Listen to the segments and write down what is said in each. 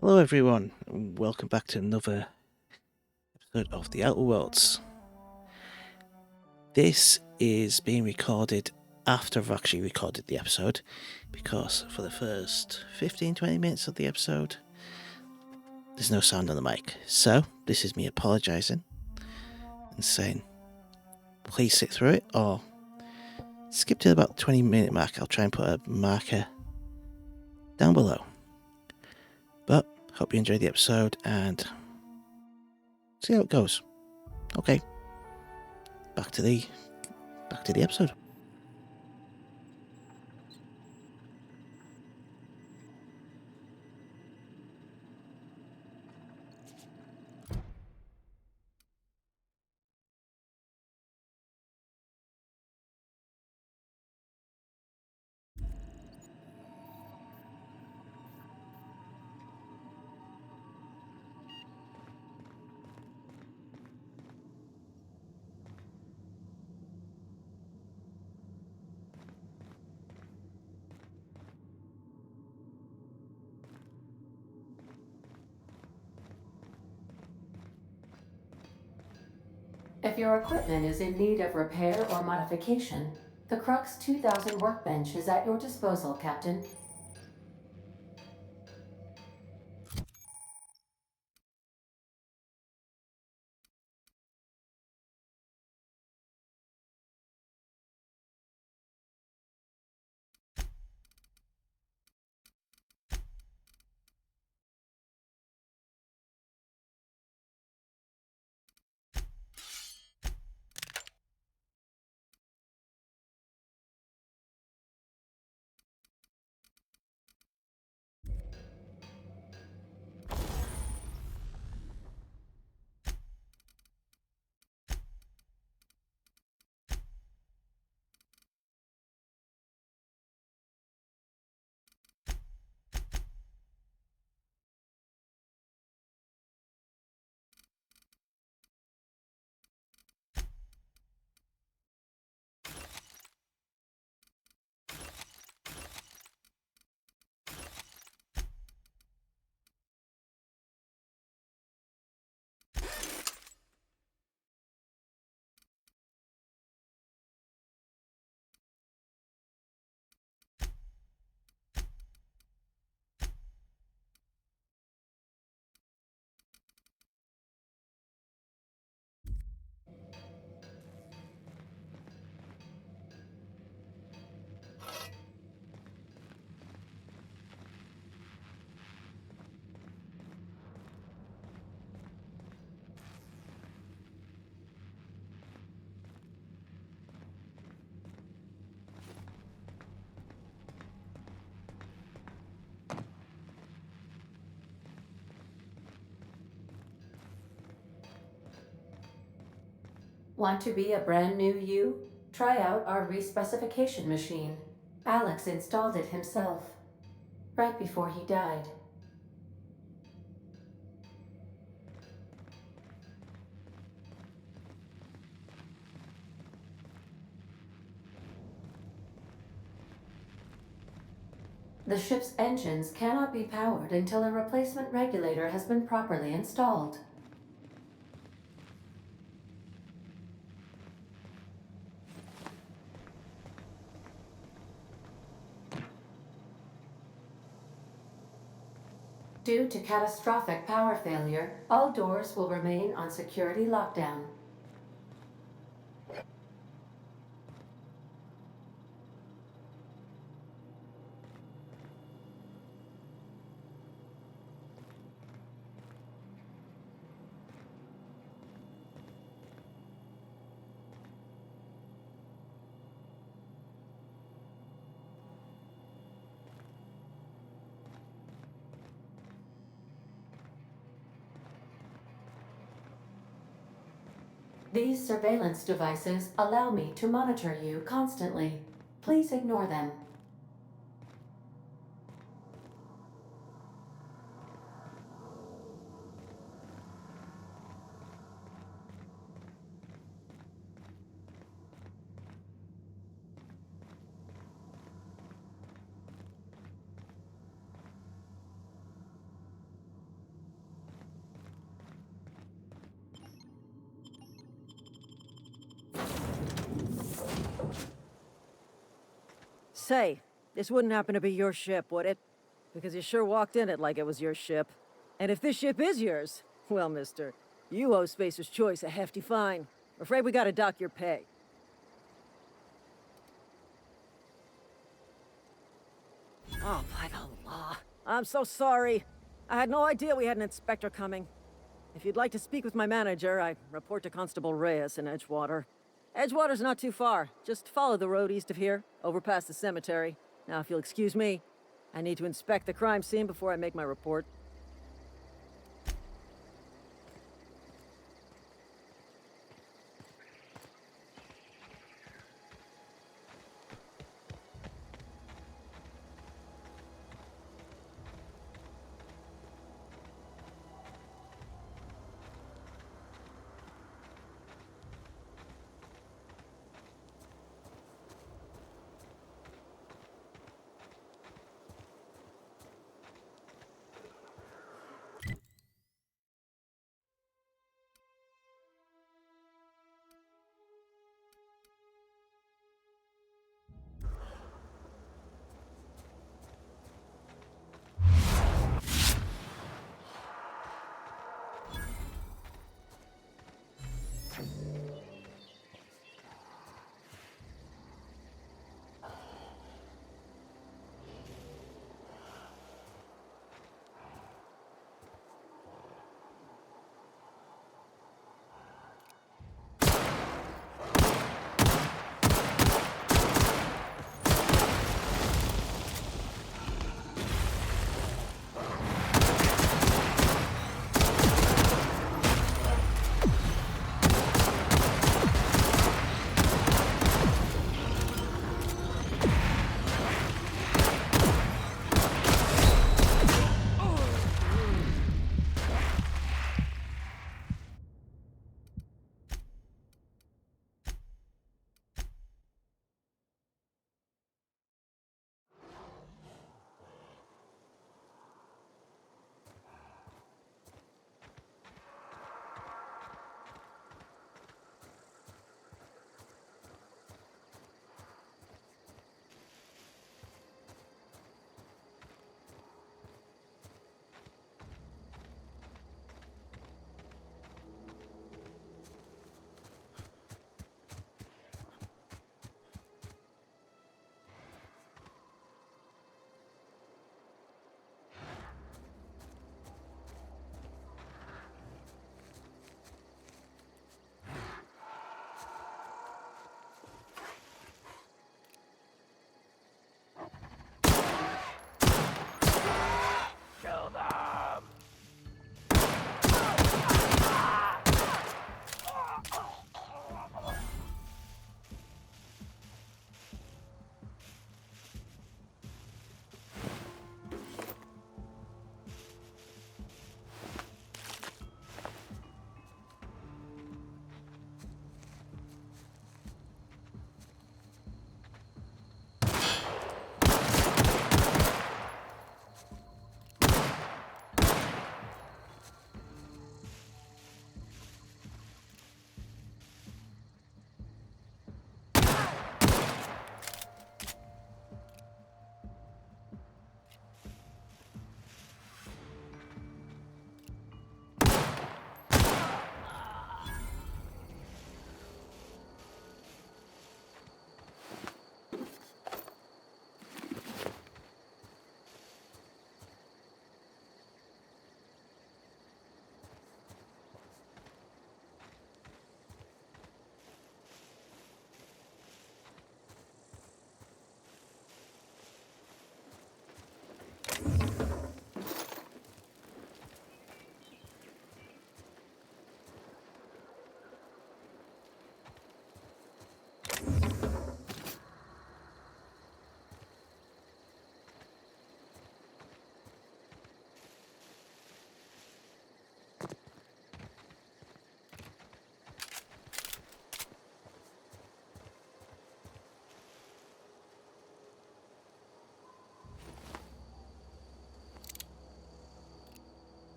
Hello everyone, and welcome back to another episode of The Outer Worlds. This is being recorded after I've actually recorded the episode, because for the first 15-20 minutes of the episode, there's no sound on the mic. So, this is me apologising and saying, please sit through it, or skip to about the 20-minute mark. I'll try and put a marker down below. But, hope you enjoyed the episode, and see how it goes. Okay, back to the episode. If your equipment is in need of repair or modification, the Crux 2000 workbench is at your disposal, Captain. Want to be a brand new you? Try out our respecification machine. Alex installed it himself, right before he died. The ship's engines cannot be powered until a replacement regulator has been properly installed. Due to catastrophic power failure, all doors will remain on security lockdown. These surveillance devices allow me to monitor you constantly. Please ignore them. say, this wouldn't happen to be your ship, would it? Because you sure walked in it like it was your ship. And if this ship is yours, well, mister, you owe Spacer's Choice a hefty fine. I'm afraid we gotta dock your pay. Oh, by the law. I'm so sorry. I had no idea we had an inspector coming. If you'd like to speak with my manager, I report to Constable Reyes in Edgewater. Edgewater's not too far. Just follow the road east of here, over past the cemetery. Now, if you'll excuse me, I need to inspect the crime scene before I make my report.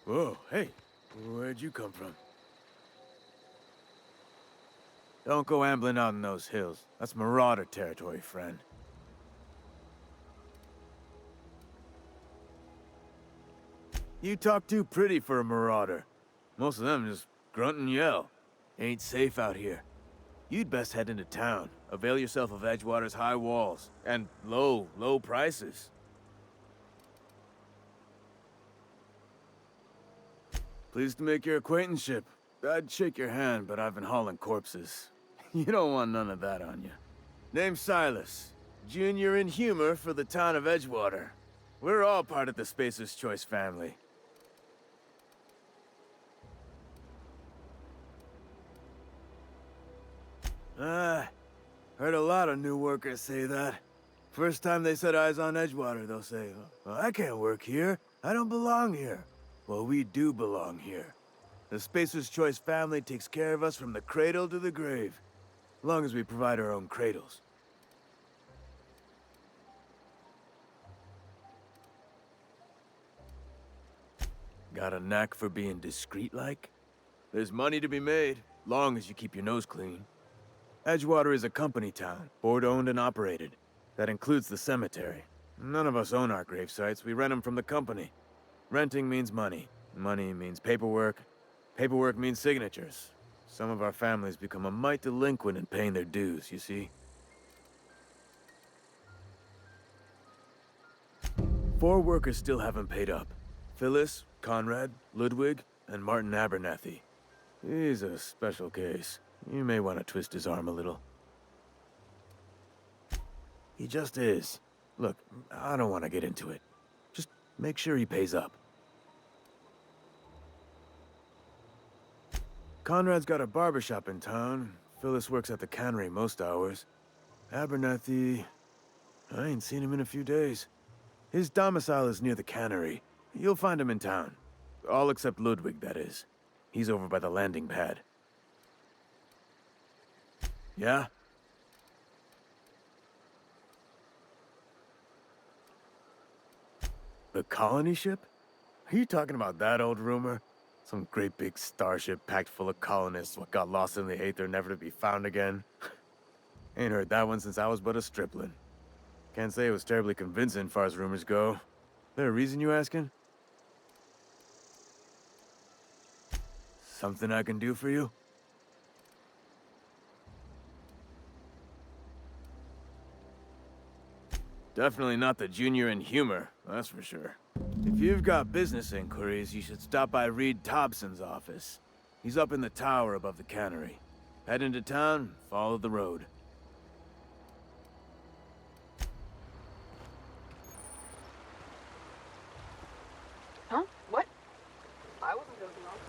Whoa, hey, where'd you come from? Don't go ambling out in those hills. That's marauder territory, friend. You talk too pretty for a marauder. Most of them just grunt and yell. Ain't safe out here. You'd best head into town. Avail yourself of Edgewater's high walls. And low prices. Pleased to make your acquaintanceship. I'd shake your hand, but I've been hauling corpses. You don't want none of that on you. Name's Silas. Junior in humor for the town of Edgewater. We're all part of the Spacer's Choice family. Heard a lot of new workers say that. First time they set eyes on Edgewater, they'll say, well, I can't work here. I don't belong here. Well, we do belong here. The Spacer's Choice family takes care of us from the cradle to the grave. As long as we provide our own cradles. Got a knack for being discreet-like? There's money to be made, long as you keep your nose clean. Edgewater is a company town, board-owned and operated. That includes the cemetery. None of us own our grave sites, we rent them from the company. Renting means money. Money means paperwork. Paperwork means signatures. Some of our families become a mite delinquent in paying their dues, you see? 4 workers still haven't paid up. Phyllis, Conrad, Ludwig, and Martin Abernathy. He's a special case. You may want to twist his arm a little. He just is. Look, I don't want to get into it. Just make sure he pays up. Conrad's got a barbershop in town. Phyllis works at the cannery most hours. Abernathy... I ain't seen him in a few days. His domicile is near the cannery. You'll find him in town. All except Ludwig, that is. He's over by the landing pad. Yeah? The colony ship? Are you talking about that old rumor? Some great big starship packed full of colonists what got lost in the aether never to be found again? Ain't heard that one since I was but a stripling. Can't say it was terribly convincing far as rumors go. There a reason you asking? Something I can do for you? Definitely not the junior in humor, that's for sure. If you've got business inquiries, you should stop by Reed Thompson's office. He's up in the tower above the cannery. Head into town, follow the road. Huh? What? I wasn't dozing off.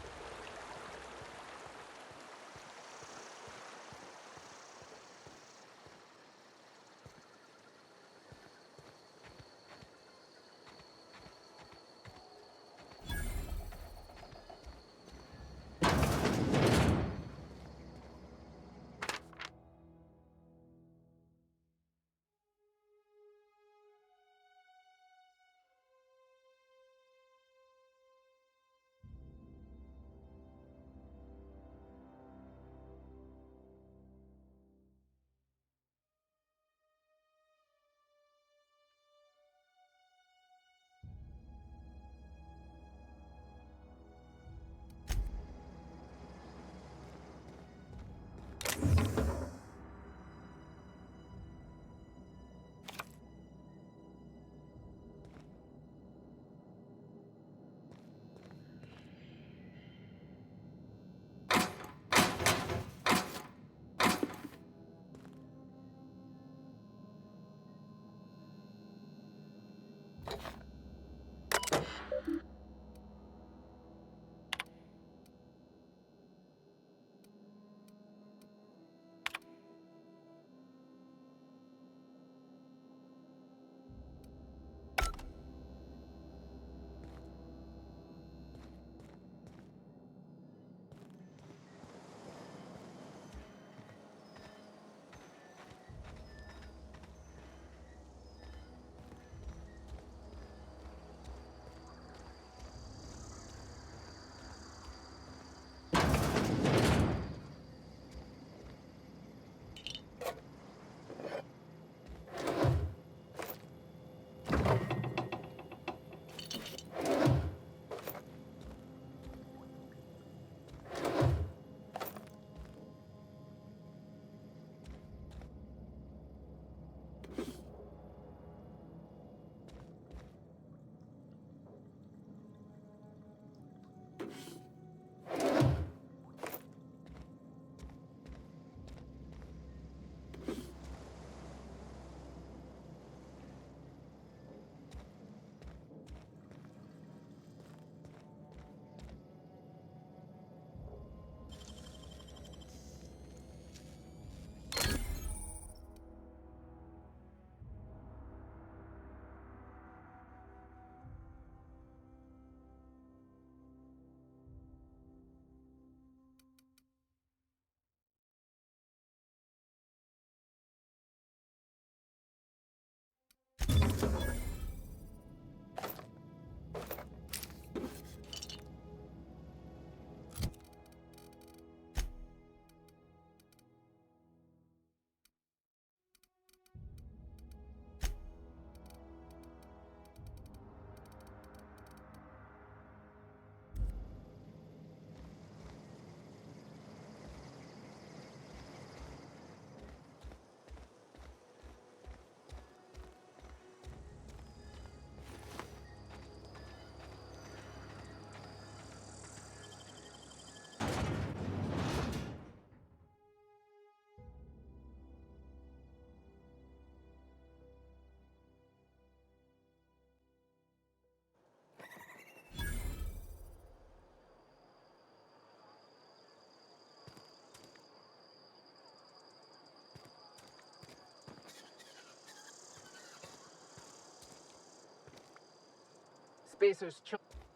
Spacer's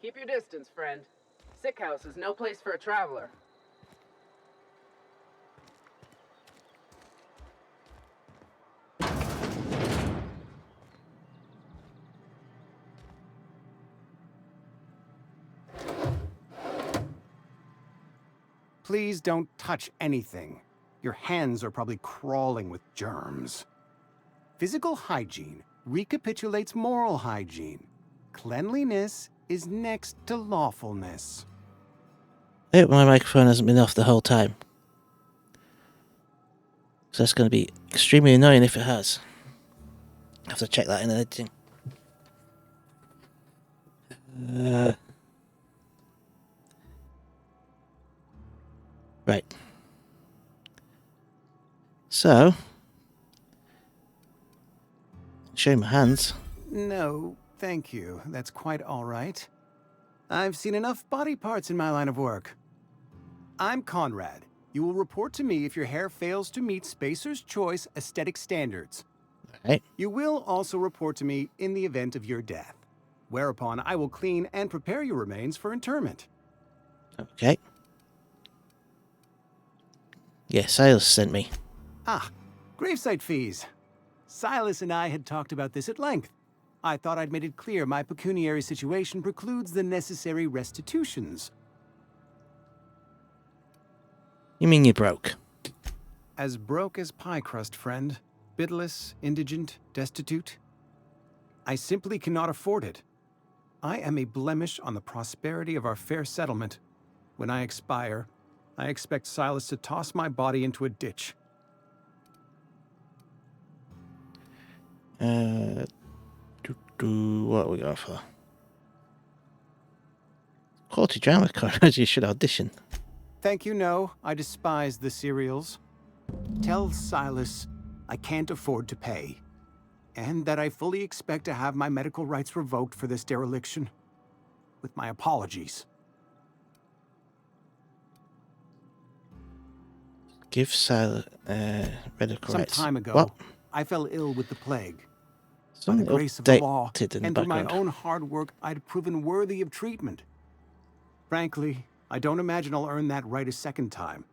Keep your distance, friend. Sick house is no place for a traveler. Please don't touch anything. Your hands are probably crawling with germs. Physical hygiene recapitulates moral hygiene. Cleanliness is next to lawfulness. I hope my microphone hasn't been off the whole time. So that's going to be extremely annoying if it has. I have to check that in editing. Right. So, show my hands. No, thank you. That's quite all right. I've seen enough body parts in my line of work. I'm Conrad. You will report to me if your hair fails to meet Spacer's Choice aesthetic standards. Right. You will also report to me in the event of your death, whereupon I will clean and prepare your remains for interment. Okay. Yeah, Silas sent me. Ah, gravesite fees. Silas and I had talked about this at length. I thought I'd made it clear my pecuniary situation precludes the necessary restitutions. You mean you're broke? As broke as pie crust, friend. Bitless, indigent, destitute. I simply cannot afford it. I am a blemish on the prosperity of our fair settlement. When I expire, I expect Silas to toss my body into a ditch. What are we going for? Quality drama, Conrad. You should audition. Thank you, no. I despise the serials. Tell Silas I can't afford to pay, and that I fully expect to have my medical rights revoked for this dereliction. With my apologies. Give Silas medical Some rights. time ago, What? I fell ill with the plague. By Something the grace of the law, updated in the and through my background. own hard work, I'd proven worthy of treatment. Frankly, I don't imagine I'll earn that right a second time.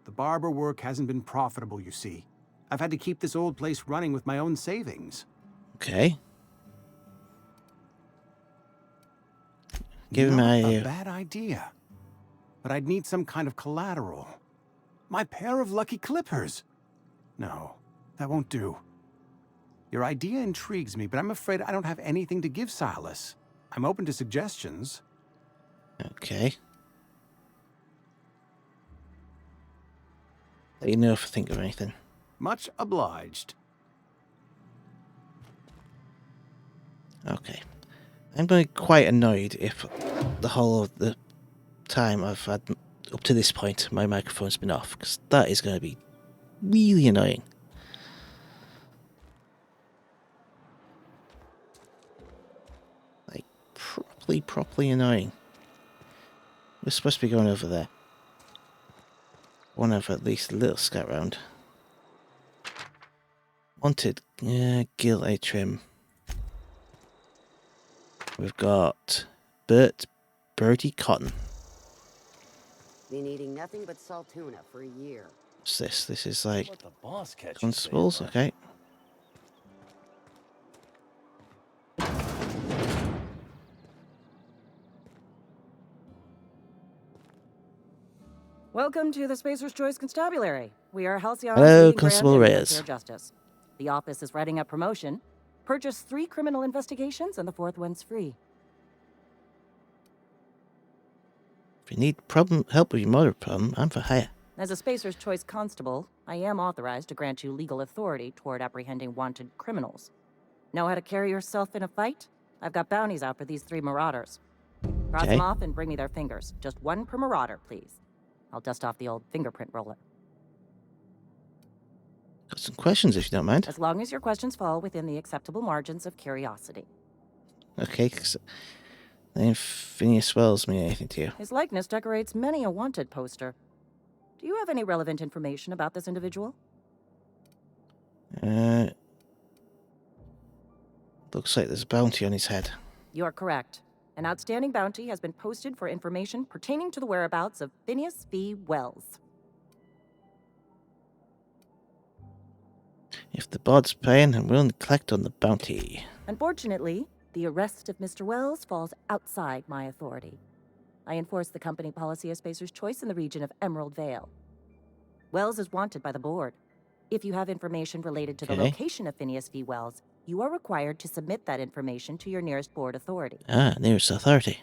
The barber work hasn't been profitable, you see. I've had to keep this old place running with my own savings. Okay. Give him Not a a bad idea. But I'd need some kind of collateral. My pair of lucky clippers. No, that won't do. Your idea intrigues me, but I'm afraid I don't have anything to give Silas. I'm open to suggestions. Okay. Let you know if I think of anything. Much obliged. Okay. I'm going to be quite annoyed if the whole of the time I've had up to this point my microphone's been off, because that is going to be really annoying. Like, properly annoying. We're supposed to be going over there. Want to have at least a little scout round. Wanted gill A trim. We've got Birdie Cotton. Been eating nothing but salt tuna for a year. What's this? This is like Let the boss catch you, constables, Sailor. okay. Welcome to the Spacer's Choice Constabulary. We are Halcyon's Hello, leading Constable brand in Reyes. fair justice. The office is writing up promotion. Purchase 3 criminal investigations and the 4th one's free. If you need help with your motor problem, I'm for hire. As a Spacer's Choice constable, I am authorized to grant you legal authority toward apprehending wanted criminals. Know how to carry yourself in a fight? I've got bounties out for these 3 marauders. Cross Okay. them off and bring me their fingers. Just 1 per marauder, please. I'll dust off the old fingerprint roller. Got some questions if you don't mind. As long as your questions fall within the acceptable margins of curiosity. Okay, because the name Phineas Wells mean anything to you? His likeness decorates many a wanted poster. Do you have any relevant information about this individual? Looks like there's a bounty on his head. You're correct. An outstanding bounty has been posted for information pertaining to the whereabouts of Phineas V. Wells. If the bard's paying, I'm willing to collect on the bounty. Unfortunately, the arrest of Mr. Wells falls outside my authority. I enforce the company policy of Spacer's Choice in the region of Emerald Vale. Wells is wanted by the board. If you have information related to the Okay. location of Phineas V. Wells, you are required to submit that information to your nearest board authority. Ah, nearest authority.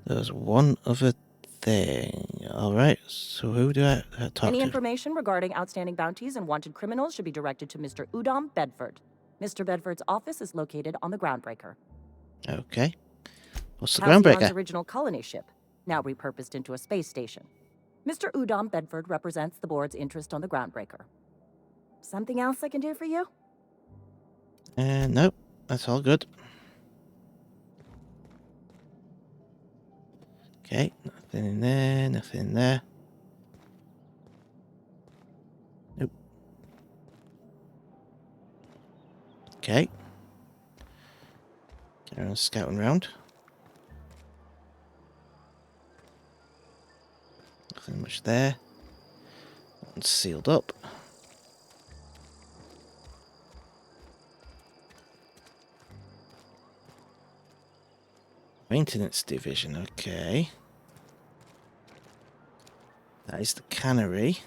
There's one other thing. Alright, so who do I talk Any to? information regarding outstanding bounties and wanted criminals should be directed to Mr. Udom Bedford. Mr. Bedford's office is located on the Groundbreaker. Okay. What's the Halcyon's groundbreaker? original colony ship, now repurposed into a space station. Mr. Udom Bedford represents the board's interest on the Groundbreaker. Something else I can do for you? Nope. That's all good. Okay, nothing in there, nothing in there. Nope. Okay. Get around scouting round. Nothing much there. That one's sealed up. Maintenance division, okay. That is the cannery.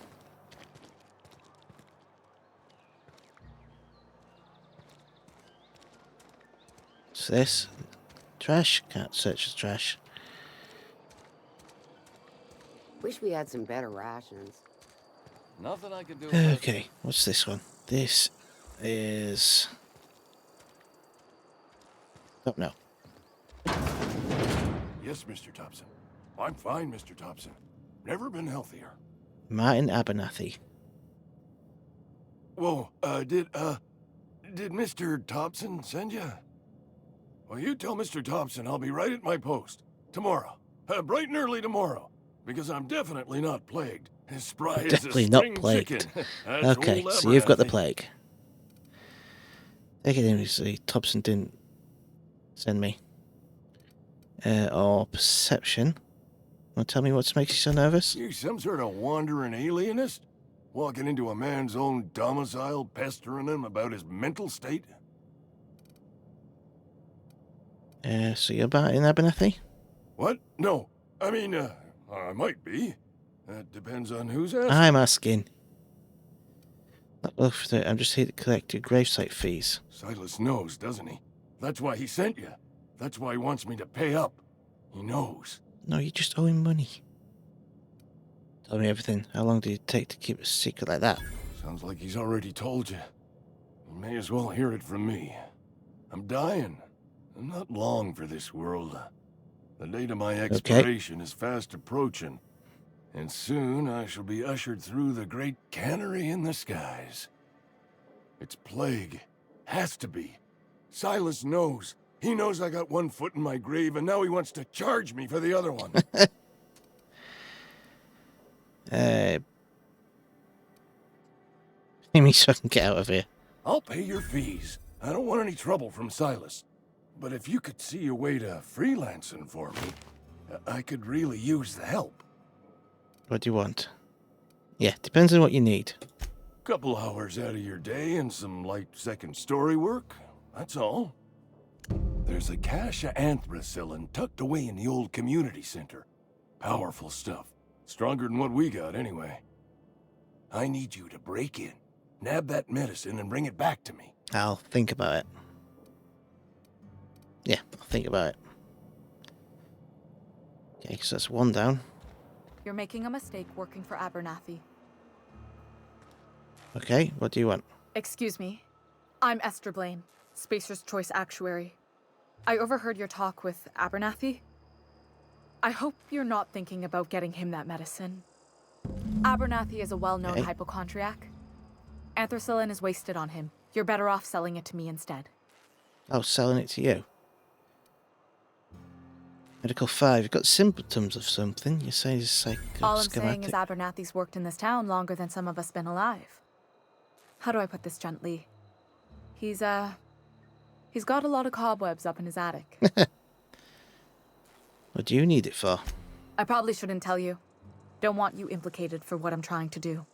What's this? Trash? Can't search the trash. Wish we had some better rations. Nothing I can do. Okay, what's this one? This is... Oh, no. Yes, Mr. Thompson. I'm fine, Mr. Thompson. Never been healthier. Martin Abernathy. Whoa, did Mr. Thompson send you? Well, you tell Mr. Thompson I'll be right at my post. Tomorrow. Bright and early tomorrow. Because I'm definitely not plagued. As spry as a Definitely not spring plagued. chicken. That's Okay, old so you've got the Abernathy. plague. Take it in, see, Thompson didn't send me. Or perception. Want to tell me what makes you so nervous? You some sort of wandering alienist? Walking into a man's own domicile, pestering him about his mental state? So you're Martin Abernathy? What? No. I mean, I might be. That depends on who's asking. I'm asking. Not look for it. I'm just here to collect your gravesite fees. Silas knows, doesn't he? That's why he sent you. That's why he wants me to pay up. He knows. No, you just owe him money. Tell me everything. How long did it take to keep a secret like that? Sounds like he's already told you. You may as well hear it from me. I'm dying. I'm not long for this world. The date of my expiration is fast approaching. And soon I shall be ushered through the great cannery in the skies. It's plague. Has to be. Silas knows. He knows I got one foot in my grave, and now he wants to charge me for the other one. Pay me so I can get out of here. I'll pay your fees. I don't want any trouble from Silas. But if you could see a way to freelancing for me, I could really use the help. What do you want? Yeah, depends on what you need. Couple hours out of your day and some light second story work. That's all. There's a cache of anthracillin tucked away in the old community center. Powerful stuff. Stronger than what we got, anyway. I need you to break in, nab that medicine, and bring it back to me. I'll think about it. Yeah, I'll think about it. Okay, so that's one down. You're making a mistake working for Abernathy. Okay, what do you want? Excuse me. I'm Esther Blaine, Spacer's Choice Actuary. I overheard your talk with Abernathy. I hope you're not thinking about getting him that medicine. Abernathy is a well-known hypochondriac. Anthracillin is wasted on him. You're better off selling it to me instead. Oh, selling it to you. Medical 5, you've got symptoms of something. You say he's psychoschematic. All I'm saying is Abernathy's worked in this town longer than some of us been alive. How do I put this gently? He's got a lot of cobwebs up in his attic. What do you need it for? I probably shouldn't tell you. Don't want you implicated for what I'm trying to do.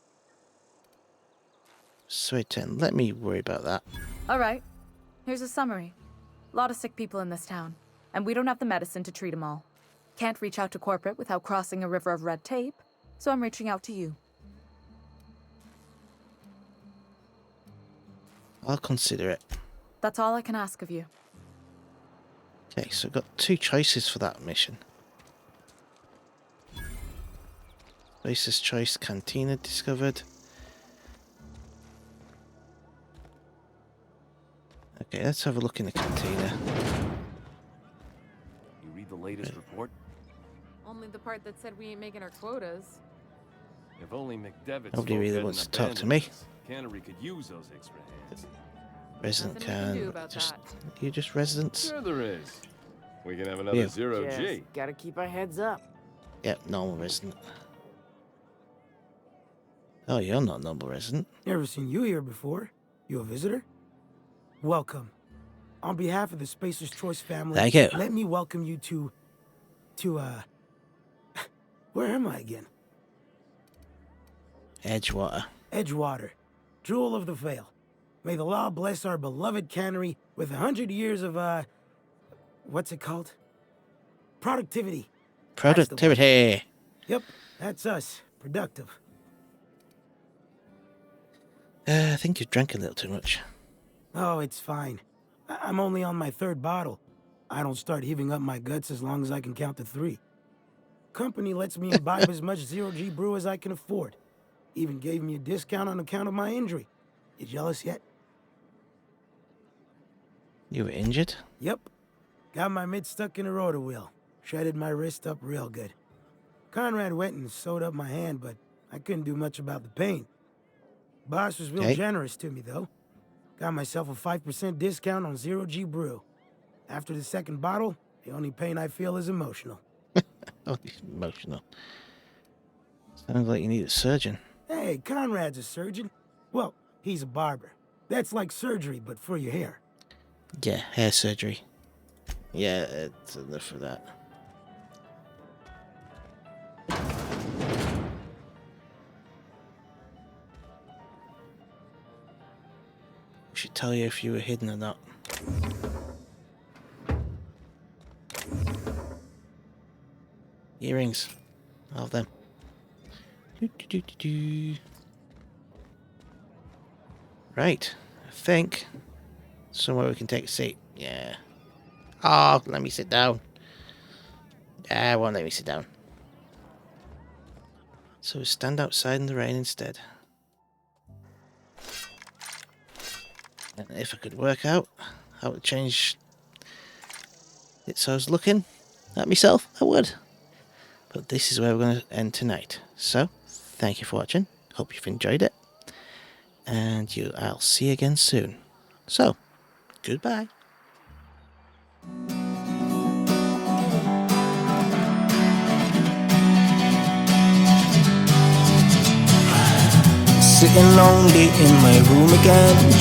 Sweet 10. Let me worry about that. All right. Here's a summary. A lot of sick people in this town, and we don't have the medicine to treat them all. Can't reach out to corporate without crossing a river of red tape, so I'm reaching out to you. I'll consider it. That's all I can ask of you. Okay, so I've got 2 choices for that mission. Spacer's Choice Cantina discovered. Okay, let's have a look in the cantina. You read the latest report? Only the part that said we ain't making our quotas. If only McDevitt Nobody really wants to talk to me. Cannery could use those extra hands. Resident Nothing we can do can about just that. you just residents? Sure there is. We can have another Yeah. zero G. Just gotta keep our heads up. Yep, normal resident. Oh, you're not a normal resident. Never seen you here before. You a visitor? Welcome. On behalf of the Spacer's Choice family, Thank you. let me welcome you to where am I again? Edgewater. Edgewater, jewel of the Vale. May the law bless our beloved cannery with 100 years of, what's it called? Productivity. Productivity. Yep, that's us. Productive. I think you've drank a little too much. Oh, it's fine. I'm only on my 3rd bottle. I don't start heaving up my guts as long as I can count to 3. Company lets me imbibe as much zero-G brew as I can afford. Even gave me a discount on account of my injury. You jealous yet? You were injured? Yep. Got my mid stuck in a rotor wheel. Shredded my wrist up real good. Conrad went and sewed up my hand, but I couldn't do much about the pain. Boss was real generous to me, though. Got myself a 5% discount on zero-G brew. After the 2nd bottle, the only pain I feel is emotional. Oh, emotional. Sounds like you need a surgeon. Hey, Conrad's a surgeon. Well, he's a barber. That's like surgery, but for your hair. Yeah, hair surgery. Yeah, it's enough of that. Should tell you if you were hidden or not. Earrings. All of them. Right. I think somewhere we can take a seat. Yeah. Oh, let me sit down. Won't let me sit down. So we stand outside in the rain instead. And if I could work out how to change it so I was looking at myself, I would. But this is where we're going to end tonight. So, thank you for watching. Hope you've enjoyed it. And I'll see you again soon. So, goodbye. Sitting lonely in my room again,